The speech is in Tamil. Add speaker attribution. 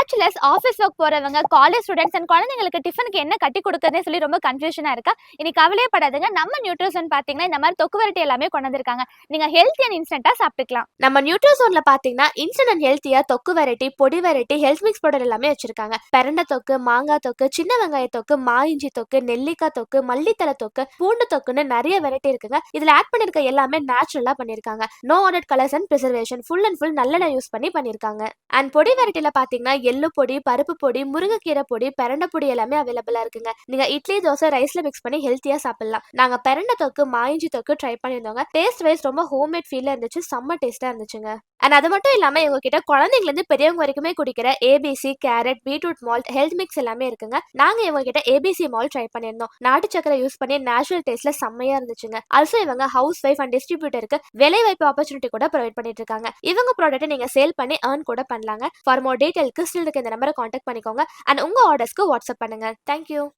Speaker 1: பேச்சுலர்ஸ், ஆஃபீஸ் ஒர்க் போறவங்க, காலேஜ் ஸ்டூடெண்ட்ஸ் அண்ட் குழந்தைங்களுக்கு டிஃபனுக்கு என்ன கட்டி கொடுக்கறதுனே சொல்லி ரொம்ப கன்ஃபியூஷனா இருக்கா? இனி கவலையே படாதீங்க. நம்ம நியூட்ரிசன் பாத்தீங்கன்னா இந்த மாதிரி தொக்கு வெரைட்டி எல்லாமே கொண்டு வந்திருக்காங்க. நீங்க ஹெல்த்தி அண்ட் இன்ஸ்டன்ட்டா சாப்பிட்டுக்கலாம். நம்ம நியூட்ரிசோன்ல பாத்தீங்கன்னா இன்ஸ்டன்ட் அண்ட் ஹெல்த்தியா தொக்கு வெரைட்டி, பொடி வெரைட்டி, ஹெல்த் மிக்ஸ் பவுடர் எல்லாமே வச்சிருக்காங்க. பெரண்ட தொக்கு, மாங்காய் தொக்கு, சின்ன வெங்காய தொக்கு, மா இஞ்சி தொக்கு, நெல்லிக்காய் தொக்கு, மல்லித்தலை தொக்கு, பூண்டு தொக்குன்னு நிறைய வெரைட்டி இருக்குங்க. இதுல ஆட் பண்ணிருக்க எல்லாமே நேச்சுரலா பண்ணிருக்காங்க. No added colours and preservation, full and full நல்லெண்ணெய் யூஸ் பண்ணி பண்ணிருக்காங்க. அண்ட் பொடி வெரைட்டில பாத்தீங்கன்னா எள்ளு பொடி, பருப்பு பொடி, முருங்கைக்கீரை பொடி, பெரண்ட பொடி எல்லாமே அவைலபிளா இருக்குங்க. நீங்க இட்லி, தோசை, ரைஸ்ல மிக்ஸ் பண்ணி ஹெல்த்தியா சாப்பிடலாம். நாங்க பெரண்ட தொக்கு, மாயிஞ்சி தொக்கு ட்ரை பண்ணியிருந்தோங்க. டேஸ்ட் வைஸ் ரொம்ப ஹோம்மேட் ஃபீல்ல இருந்துச்சு. செம்ம டேஸ்டா இருந்துச்சுங்க. அண்ட் அது மட்டும் இல்லாம எங்க கிட்ட குழந்தைங்கள இருந்து பெரியவங்க வரைக்குமே குடிக்கிற ABC, carrot, beetroot malt, health mix எல்லாமே இருக்குங்க. நாங்க இவங்க கிட்ட ஏபிசி மால்ட் ட்ரை பண்ணியிருந்தோம். நாட்டு சக்கரை யூஸ் பண்ணி நேச்சுரல் டேஸ்ட்ல செம்மையா இருந்துச்சுங்க. ஆல்சோ இவங்க ஹவுஸ் வைஃப் அண்ட் டிஸ்ட்ரிபியூட்டருக்கு வேலை வாய்ப்பு ஆப்பர்ச்சுனிட்டி கூட ப்ரொவைட் பண்ணிட்டு இருக்காங்க. இவங்க ப்ராடக்ட்டை நீங்க சேல் பண்ணி ஏர்ன் கூட பண்ணலாங்க. ஃபார் மோர் டீடைல்க்கு ஸ்டில் இருக்க இந்த நம்பரை கான்டாக்ட் பண்ணிக்கோங்க. அண்ட் உங்க ஆர்டர்ஸ்க்கு வாட்ஸ்அப் பண்ணுங்க. தேங்க்யூ.